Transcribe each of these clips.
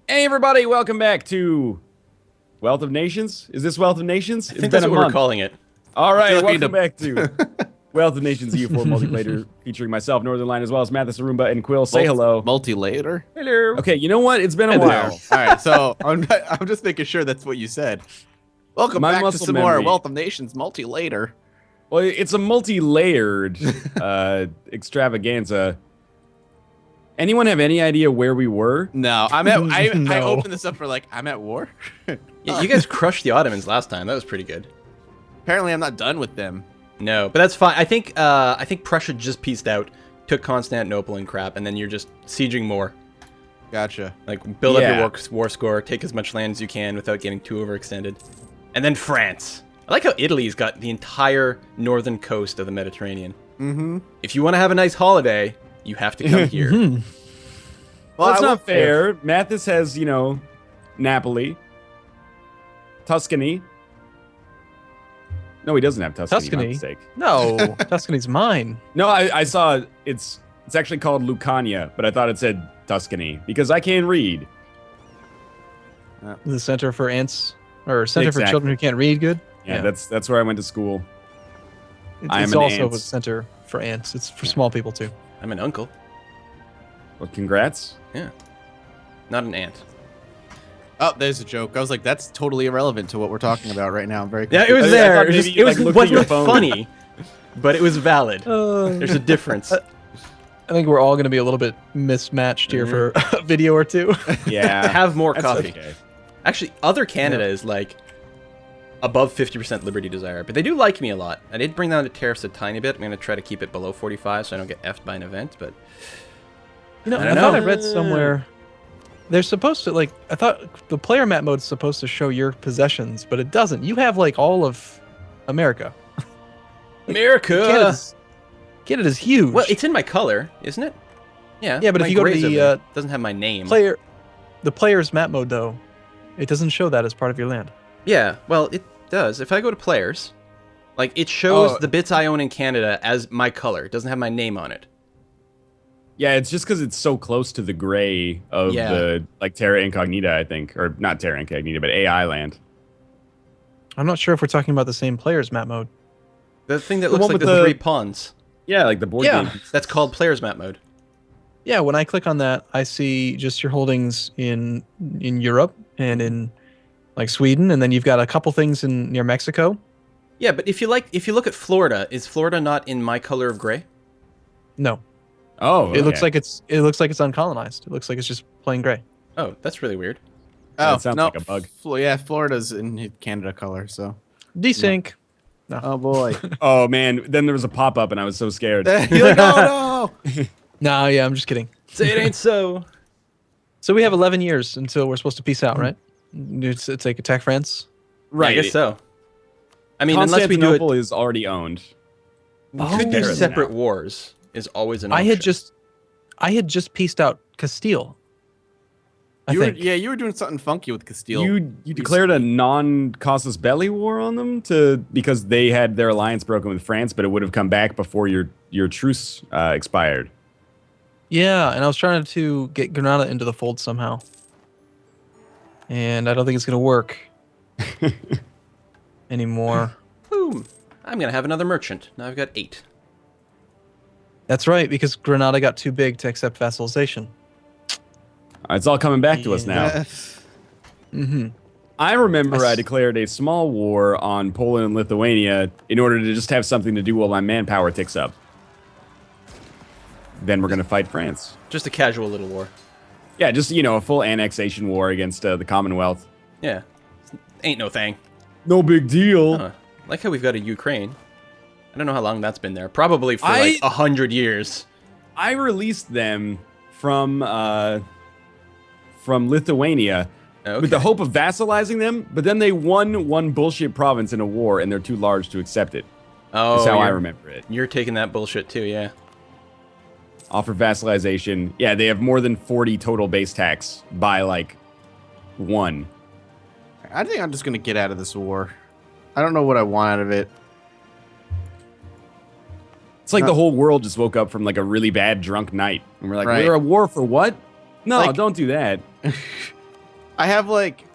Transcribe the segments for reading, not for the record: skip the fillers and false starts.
Hey everybody, welcome back to Wealth of Nations. Is this Wealth of Nations? I think that's what we're calling it. All right, like we welcome back to Wealth of Nations EU4 multiplayer featuring myself, Northern Line, as well as Mathis, Arumba, and Quill. Say hello. Multi-layer? Hello. Okay, you know what? It's been a while. All right, so I'm just making sure that's what you said. Welcome My back to muscle some more memory. Wealth of Nations multi-layer. Well, it's a multi-layered extravaganza. Anyone have any idea where we were? No, I'm at. I No. opened this up for like I'm at war. Yeah, you guys crushed the Ottomans last time. That was pretty good. Apparently, I'm not done with them. No, but that's fine. I think Prussia just pieced out, took Constantinople and crap, and then you're just sieging more. Gotcha. Like build up Yeah. your war score, take as much land as you can without getting too overextended, and then France. I like how Italy's got the entire northern coast of the Mediterranean. Mm-hmm. If you want to have a nice holiday, you have to come here. Well, that's I will- not fair. Mathis has, Napoli, Tuscany. No, he doesn't have Tuscany. My Tuscany? mistake. No, Tuscany's mine. No, I saw it's actually called Lucania, but I thought it said Tuscany because I can't read. The Center for Ants, or Center for Exactly. Children Who Can't Read. Good. Yeah, that's where I went to school. I am It's an also ants. a center for ants. It's for small people too. I'm an uncle, Well, congrats. not an aunt. Oh, there's a joke. I was like, that's totally irrelevant to what we're talking about right now. I'm very. Yeah, it was I there. thought It, maybe you, like, looked at your wasn't phone. funny, but it was valid. There's a difference. I think we're all going to be a little bit mismatched here for a video or two. Yeah, Have more that's coffee. okay. Actually, other Canada is like above 50% Liberty Desire, but they do like me a lot. I did bring down the tariffs a tiny bit. I'm going to try to keep it below 45 so I don't get effed by an event, but You know, I I, don't thought I know. read somewhere they're supposed to I thought the player map mode is supposed to show your possessions, but it doesn't. You have like all of America. America! Canada's huge. Well, it's in my color, isn't it? Yeah. Yeah, but if my you go to gray's the, over there. Doesn't have my name. the player's map mode though, it doesn't show that as part of your land. Yeah, well, it does. If I go to players, like it shows Oh. the bits I own in Canada as my color. It doesn't have my name on it. Yeah, it's just because it's so close to the gray of Yeah. the Terra Incognita, I think, or not Terra Incognita, but AI land. I'm not sure if we're talking about the same player's map mode. The thing that The looks one like with the the- 3 pawns. Yeah, like the board Yeah. game. That's called players map mode. Yeah, when I click on that, I see just your holdings in Europe and in like Sweden, and then you've got a couple things in near Mexico. Yeah, but if you look at Florida, is Florida not in my color of gray? No, Oh, it looks okay. like it's uncolonized. It looks like it's just plain gray. Oh, that's really weird. That Oh, sounds no, like a bug. Yeah, Florida's in Canada color. So. Desync. Oh boy. Oh man, then there was a pop up and I was so scared. You're like, oh no. Nah, yeah, I'm just kidding. Say it ain't so. So we have 11 years until we're supposed to peace out, right? It's like attack France. Right. I guess so. I mean, unless we do it, Constantinople is already owned. we Oh. could do Better than separate that. wars. Is always an I option. had just pieced out Castile. I You were, think. you were doing something funky with Castile. You declared a non-casus belli war on them because they had their alliance broken with France, but it would have come back before your truce expired. Yeah, and I was trying to get Granada into the fold somehow. And I don't think it's going to work anymore. Boom. I'm gonna have another merchant. Now I've got 8. That's right, because Granada got too big to accept vassalization. It's all coming back to us now. Mm-hmm. I remember I Yes. declared a small war on Poland and Lithuania in order to just have something to do while my manpower ticks up. Then we're going to fight France. Just a casual little war. Yeah, just, a full annexation war against the Commonwealth. Yeah. Ain't no thing. No big deal. Huh. Like how we've got a Ukraine. I don't know how long that's been there. Probably for I- like 100 years. I released them from Lithuania Okay. with the hope of vassalizing them, but then they won one bullshit province in a war, and they're too large to accept it. Oh, That's how I you're- remember it. You're taking that bullshit too, yeah. Offer vassalization. Yeah, they have more than 40 total base tax by like 1. I think I'm just gonna get out of this war. I don't know what I want out of it. It's like the whole world just woke up from like a really bad drunk night, and we're like, Right. we're at war for what? No, Like- don't do that. I have like,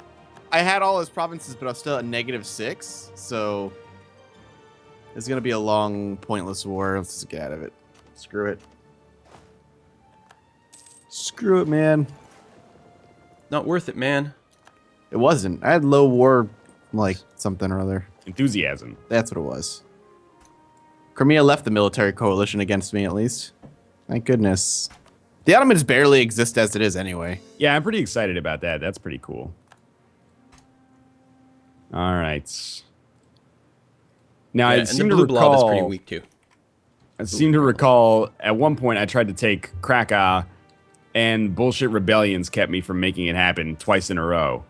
I had all his provinces, but I was still at -6. So it's gonna be a long, pointless war. Let's just get out of it. Screw it. Screw it, man. Not worth it, man. It wasn't. I had low war, like something or other. Enthusiasm. That's what it was. Crimea left the military coalition against me, at least. Thank goodness. The Ottomans barely exist as it is anyway. Yeah, I'm pretty excited about that. That's pretty cool. All right. Now, Yeah, I and the seem to blue blob is pretty recall. weak too. I seem to recall at one point I tried to take Krakow, and bullshit rebellions kept me from making it happen twice in a row.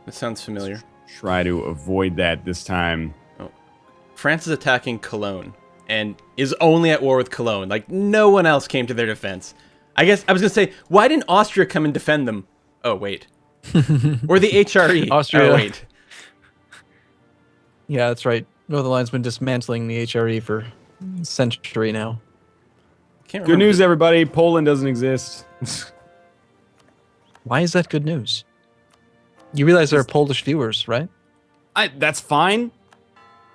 That sounds familiar. Try to avoid that this time. France is attacking Cologne and is only at war with Cologne. Like, no one else came to their defense. I guess I was going to say, why didn't Austria come and defend them? Oh, wait. Or the HRE. Austria. Oh, wait. Yeah, that's right. Northern Line's been dismantling the HRE for a century now. Can't Good remember news, everybody. Poland doesn't exist. Why is that good news? You realize there are Polish viewers, right? That's fine.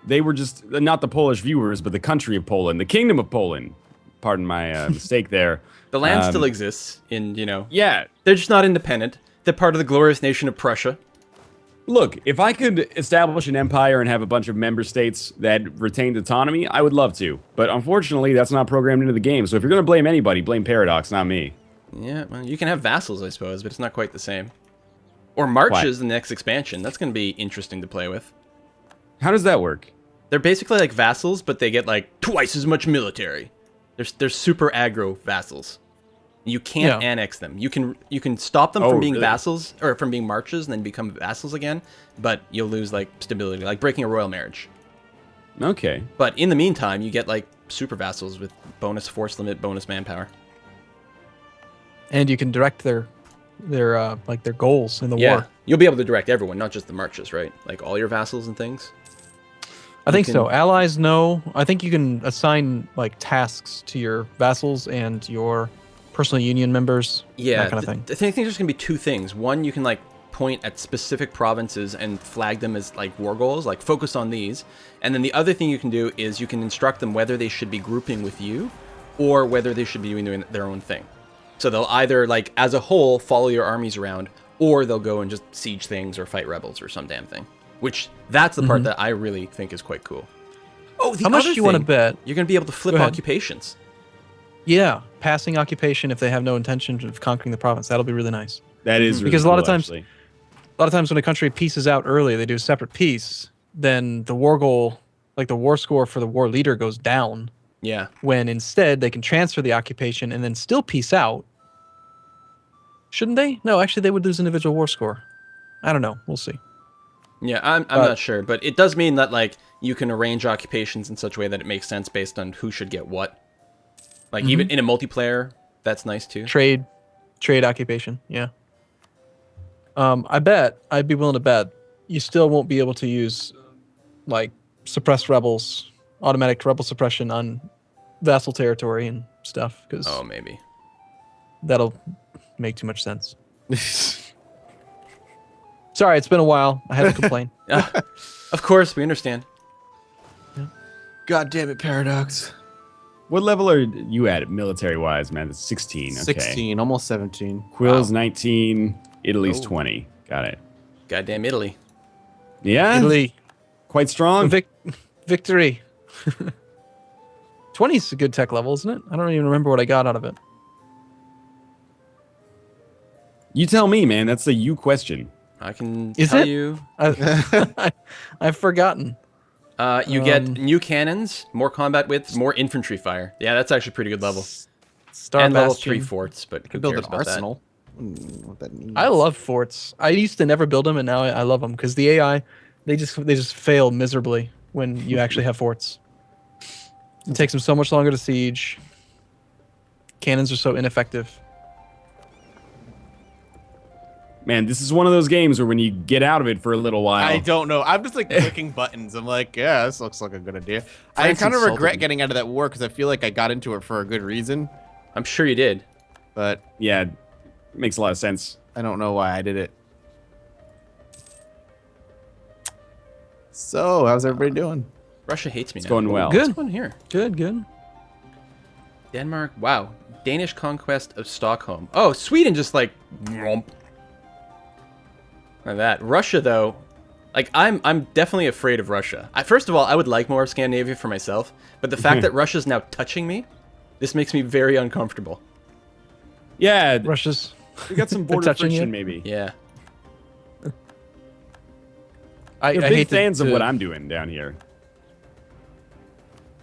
They were just not the Polish viewers, but the country of Poland, the kingdom of Poland. Pardon my mistake there. The land still exists in, Yeah. they're just not independent. They're part of the glorious nation of Prussia. Look, if I could establish an empire and have a bunch of member states that retained autonomy, I would love to. But unfortunately, that's not programmed into the game. So if you're going to blame anybody, blame Paradox, not me. Yeah, well, you can have vassals, I suppose, but it's not quite the same. Or marches, the next expansion. That's going to be interesting to play with. How does that work? They're basically like vassals, but they get like twice as much military. They're super aggro vassals. You can't annex them. You can stop them from being really? vassals or from being marches and then become vassals again, but you'll lose like stability, like breaking a royal marriage. Okay. But in the meantime, you get like super vassals with bonus force limit, bonus manpower. And you can direct their goals in the war. You'll be able to direct everyone, not just the marches, right? Like all your vassals and things. I think so. Allies, no. I think you can assign like tasks to your vassals and your personal union members. Yeah, that kind of thing. I think there's gonna be two things. One, you can like point at specific provinces and flag them as like war goals, like focus on these. And then the other thing you can do is you can instruct them whether they should be grouping with you or whether they should be doing their own thing. So they'll either like as a whole follow your armies around, or they'll go and just siege things or fight rebels or some damn thing. Which that's the part that I really think is quite cool. Oh, the How much other do you want to thing, bet? You're gonna be able to flip Go ahead. occupations. Yeah, passing occupation if they have no intention of conquering the province. That'll be really nice. That is really Because a lot cool, of times- actually. A lot of times when a country pieces out early, they do a separate piece. Then the war goal, like the war score for the war leader, goes down. Yeah. When instead they can transfer the occupation and then still piece out. Shouldn't they? No, actually they would lose individual war score. I don't know. We'll see. Yeah, I'm not sure, but it does mean that like you can arrange occupations in such a way that it makes sense based on who should get what. Like even in a multiplayer, that's nice too. Trade occupation. Yeah. I'd be willing to bet you still won't be able to use like suppressed rebels, automatic rebel suppression on vassal territory and stuff because Oh, maybe. that'll make too much sense. Sorry, it's been a while. I had to complain. Of course, we understand. God damn it, Paradox. What level are you at military-wise, man? It's 16. Okay. 16, almost 17. Quill's 19. Italy's Oh. 20. Got it. Goddamn Italy. Yeah? Italy, Quite strong? victory. 20 is a good tech level, isn't it? I don't even remember what I got out of it. You tell me, man. That's the you question. I can Is tell it? you. I've forgotten. You get new cannons, more combat widths, more infantry fire. Yeah, that's actually pretty good level. Star and level Bastion. 3 forts, but who Could build an cares about that? arsenal. What that means. I love forts. I used to never build them, and now I love them because the AI, they just fail miserably when you actually have forts. It takes them so much longer to siege. Cannons are so ineffective. Man, this is one of those games where when you get out of it for a little while. I don't know. I'm just like clicking buttons. I'm like, yeah, this looks like a good idea. I France kind of insulted regret me. getting out of that war because I feel like I got into it for a good reason. I'm sure you did. But Yeah, it makes a lot of sense. I don't know why I did it. So, how's everybody doing? Russia hates me It's now. going well. Good. What's going on here? Good. Denmark. Wow. Danish conquest of Stockholm. Oh, Sweden just like. Like that. Russia though. Like I'm definitely afraid of Russia. First of all, I would like more of Scandinavia for myself, but the fact that Russia's now touching me, this makes me very uncomfortable. Yeah, Russia's. we got some border touching friction, you? maybe. Yeah. They're I big hate fans of to what I'm doing down here.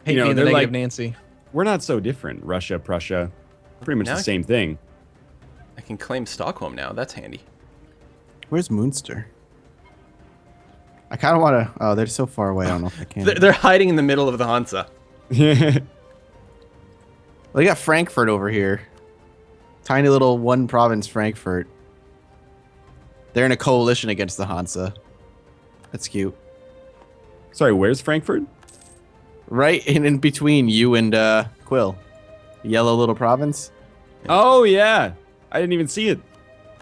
hate you know, being the they're negative like- Nancy. We're not so different. Russia, Prussia, pretty much Now the I- same thing. I can claim Stockholm now. That's handy. Where's Munster? I kind of want to. Oh, they're so far away. I don't know if I can. They're hiding in the middle of the Hansa. Well, you got Frankfurt over here. Tiny little one province Frankfurt. They're in a coalition against the Hansa. That's cute. Sorry, where's Frankfurt? Right in between you and Quill. Yellow little province. Oh yeah, I didn't even see it.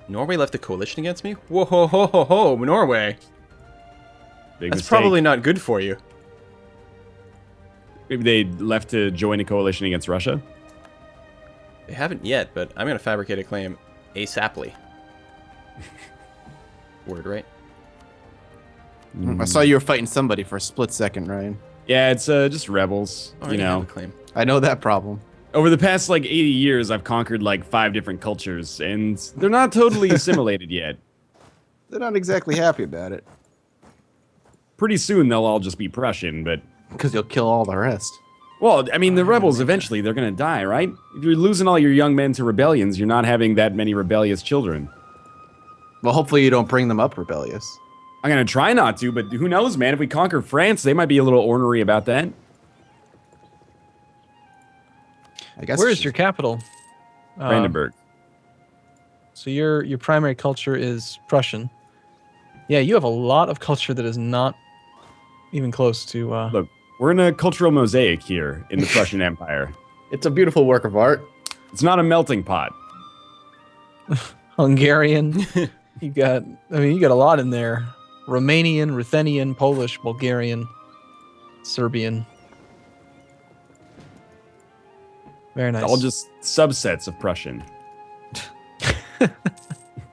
Norway left a coalition against me? Whoa, ho, ho, ho, ho, Norway. Big That's mistake. probably not good for you. Maybe they left to join a coalition against Russia. They haven't yet, but I'm going to fabricate a claim ASAPly. Word, right? I saw you were fighting somebody for a split second, Ryan. Yeah, it's just rebels. Oh, You I have know, a claim. I know that problem. over the past like 80 years, I've conquered like 5 different cultures, and they're not totally assimilated yet. They're not exactly happy about it. Pretty soon, they'll all just be Prussian. But Because you'll kill all the rest. well, I mean, the rebels eventually they're gonna die, right? If you're losing all your young men to rebellions, you're not having that many rebellious children. Well, hopefully you don't bring them up rebellious. I'm gonna try not to, but who knows, man? If we conquer France, they might be a little ornery about that. I guess. Where is your capital? Brandenburg. So your primary culture is Prussian. Yeah, you have a lot of culture that is not even close to. Look, we're in a cultural mosaic here in the Prussian Empire. It's a beautiful work of art. It's not a melting pot. Hungarian. you got a lot in there. Romanian, Ruthenian, Polish, Bulgarian, Serbian. Very nice. All just subsets of Prussian.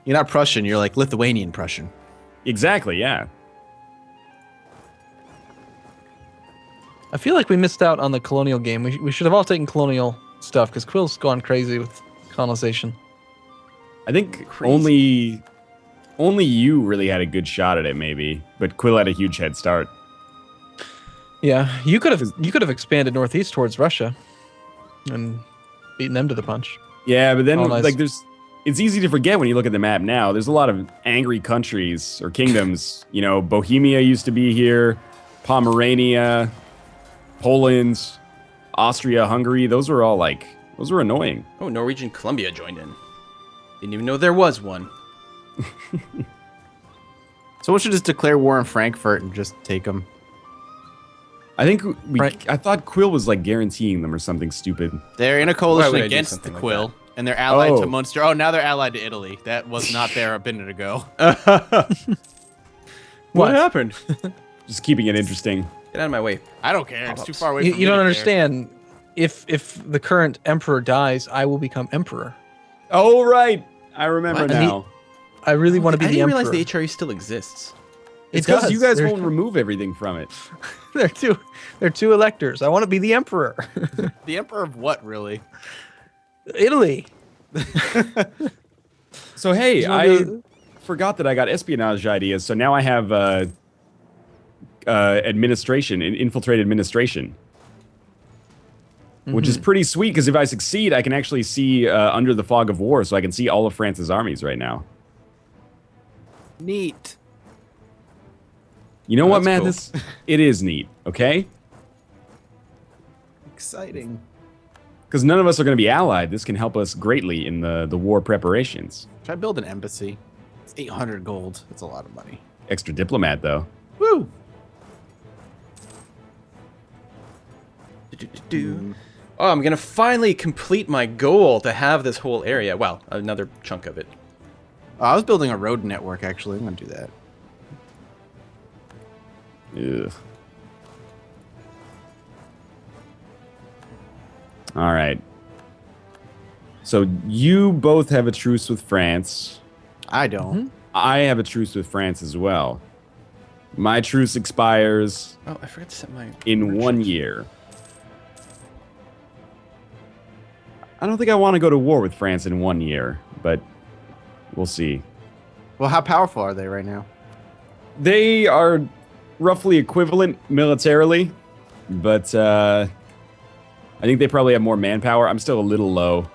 You're not Prussian. You're like Lithuanian Prussian. Exactly, yeah. I feel like we missed out on the colonial game. We should have all taken colonial stuff because Quill's gone crazy with colonization. I think Crazy. only you really had a good shot at it, maybe. But Quill had a huge head start. Yeah, you could have expanded northeast towards Russia, and beaten them to the punch. Yeah, but then Colonized. like it's easy to forget when you look at the map now. There's a lot of angry countries or kingdoms. You know, Bohemia used to be here, Pomerania, Poland, Austria, Hungary. Those were annoying. Oh, Norwegian Columbia joined in. Didn't even know there was one. So we should just declare war on Frankfurt and just take them. I think Right. I thought Quill was like guaranteeing them or something stupid. They're in a Why coalition would I do against something the like Quill, and they're allied to Oh. Munster. Oh, now they're allied to Italy. That was not there a minute ago. What happened? Just keeping it interesting. Get out of my way. I don't care. It's too far away. You, from you me don't to care. understand. If the current emperor dies, I will become emperor. Oh right, I remember What? now. I really want to be I the didn't emperor. realize the HRE still exists. It's It because does. you guys They're- won't remove everything from it. They're two electors. I want to be the emperor. The emperor of what, really? Italy. So hey, You wanna I be- forgot that I got espionage ideas. So now I have administration, infiltrate administration, which is pretty sweet. Because if I succeed, I can actually see under the fog of war, so I can see all of France's armies right now. Neat. You know Oh, what, that's Mathis? It is neat, okay? Exciting. Because none of us are going to be allied. This can help us greatly in the war preparations. Should I build an embassy? It's 800 gold. That's a lot of money. Extra diplomat, though. Woo! Oh, I'm gonna finally complete my goal to have this whole area. Well, another chunk of it. Oh, I was building a road network, actually. I'm going to do that. Ugh. All right. So you both have a truce with France. I don't. I have a truce with France as well. My truce expires Oh, I forgot to set my in 1 merchant. year. I don't think I want to go to war with France in 1 year, but we'll see. Well, how powerful are they right now? They are roughly equivalent militarily, but I think they probably have more manpower. I'm still a little low.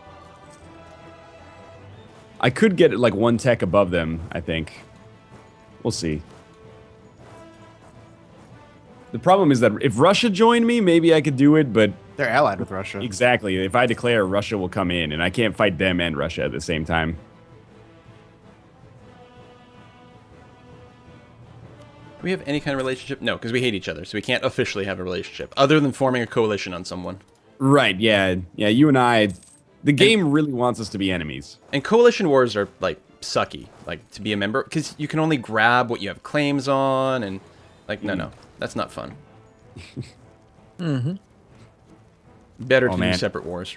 I could get like 1 tech above them, I think. We'll see. The problem is that if Russia joined me, maybe I could do it, but They're allied with Russia. exactly, if I declare, Russia will come in, and I can't fight them and Russia at the same time. Do we have any kind of relationship? No, because we hate each other, so we can't officially have a relationship, other than forming a coalition on someone. Right, yeah. Yeah, you and I... The game really wants us to be enemies. And coalition wars are, like, sucky, like, to be a member, because you can only grab what you have claims on, and, like, no, that's not fun. Better to do man. separate wars.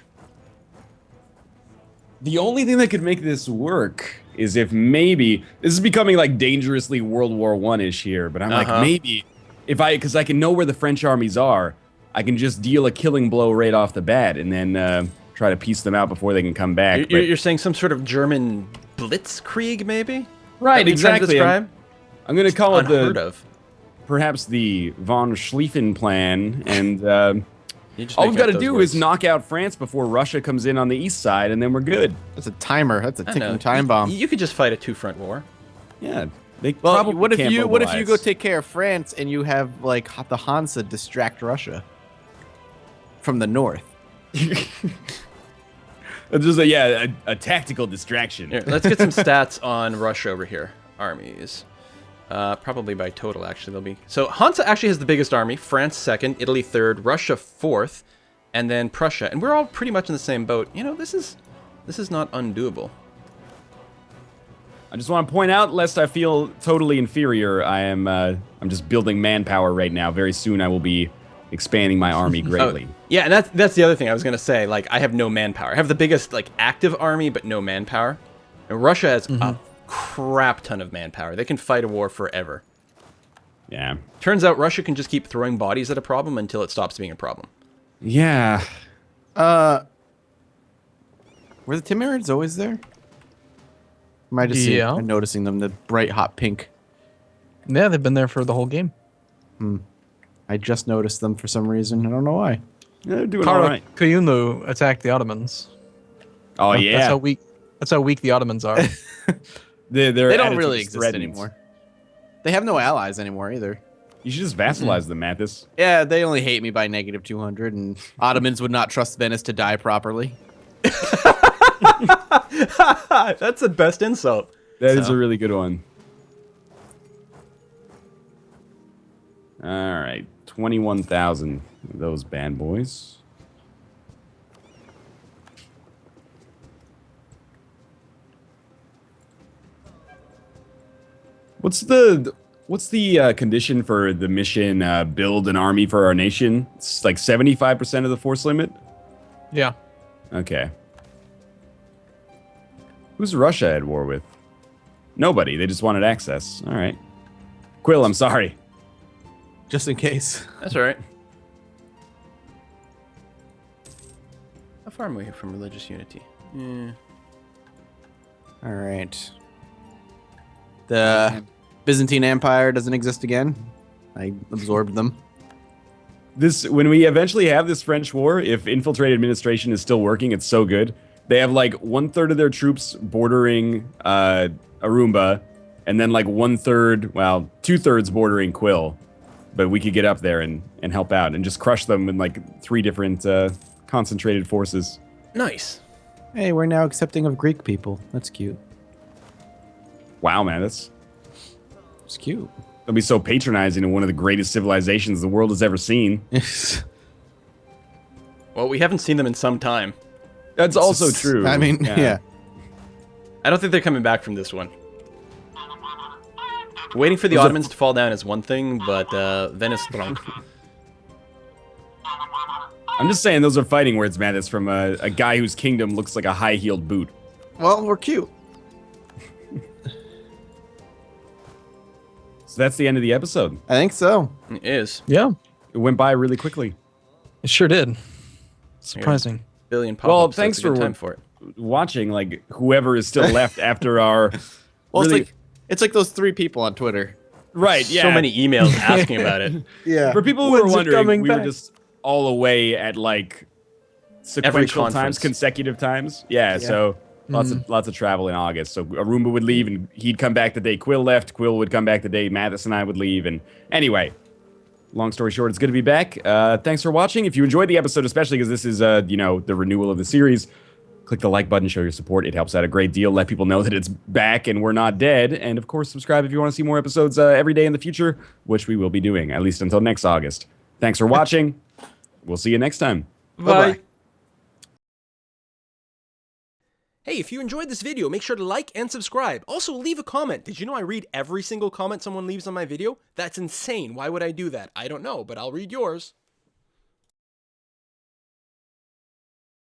The only thing that could make this work is if maybe... This is becoming, like, dangerously World War I-ish here, but I'm like, maybe... Because I can know where the French armies are, I can just deal a killing blow right off the bat, and then try to piece them out before they can come back. You're saying some sort of German blitzkrieg, maybe? Right, That we try to exactly. describe? I'm going to call it Unheard of. perhaps the von Schlieffen plan, and You just all make we've got up to those do words. is knock out France before Russia comes in on the east side, and then we're good. That's a timer. That's a I know. ticking time bomb. You could just fight a two-front war. Yeah, they Well, probably what if can't you mobilize. go take care of France and you have like the Hansa distract Russia from the north? It's just a tactical distraction. Here, let's get some stats on Russia over here. Armies. Probably by total, actually, they'll be... So, Hansa actually has the biggest army. France second, Italy third, Russia fourth, and then Prussia. And we're all pretty much in the same boat. You know, this is not undoable. I just want to point out, lest I feel totally inferior, I'm just building manpower right now. Very soon I will be expanding my army greatly. Yeah, and that's the other thing I was going to say. Like, I have no manpower. I have the biggest, like, active army, but no manpower. And Russia has a crap ton of manpower. They can fight a war forever. Yeah. Turns out Russia can just keep throwing bodies at a problem until it stops being a problem. Yeah. Were the Timurids always there? Am I just Yeah. I'm noticing them, the bright hot pink? Yeah, they've been there for the whole game. I just noticed them for some reason. I don't know why. They're doing all right. Kayunlu attacked the Ottomans. Oh, yeah. That's how weak. That's how weak the Ottomans are. They're They don't attitude really is exist threatened. anymore. They have no allies anymore either. You should just vassalize them, Mathis. Yeah, they only hate me by negative 200, and Ottomans would not trust Venice to die properly. That's the best insult. That is a really good one. All right. 21,000 of those bad boys. What's the condition for the mission build an army for our nation? It's like 75% of the force limit? Yeah. Okay. Who's Russia at war with? Nobody. They just wanted access. All right. Quill, I'm sorry. Just in case. That's all right. How far am we from religious unity? All right. The Byzantine Empire doesn't exist again. I absorbed them. When we eventually have this French war, if infiltrated administration is still working, it's so good. They have like 1/3 of their troops bordering Arumba, and then like 1/3, well, 2/3 bordering Quill. But we could get up there and help out and just crush them in like 3 different concentrated forces. Nice. Hey, we're now accepting of Greek people. That's cute. Wow, man, that's It's cute. that'll be so patronizing in one of the greatest civilizations the world has ever seen. Well, we haven't seen them in some time. That's also true. I mean, yeah. I don't think they're coming back from this one. Waiting for the Ottomans to fall down is one thing, but Venice strong. I'm just saying those are fighting words, man. That's from a guy whose kingdom looks like a high-heeled boot. Well, we're cute. So that's the end of the episode. I think so. It is. Yeah, It went by really quickly. it sure did. Surprising. Billion pop-ups. Well, so thanks it's a good for time for it. watching. Like whoever is still left after our. Well, really, it's like those 3 people on Twitter. right. Yeah. So many emails asking about it. Yeah. For people who When's were it wondering, coming we were back? just all away at like sequential times, conference. consecutive times. Yeah. So lots of travel in August. So Arumba would leave and he'd come back the day Quill left. Quill would come back the day Mathis and I would leave. And anyway, long story short, it's good to be back. Thanks for watching. If you enjoyed the episode, especially because this is the renewal of the series, click the like button, show your support. It helps out a great deal. Let people know that it's back and we're not dead. And of course, subscribe if you want to see more episodes every day in the future, which we will be doing, at least until next August. Thanks for watching. We'll see you next time. Bye-bye. Hey, if you enjoyed this video, make sure to like and subscribe. Also, leave a comment. Did you know I read every single comment someone leaves on my video? That's insane. Why would I do that? I don't know, but I'll read yours.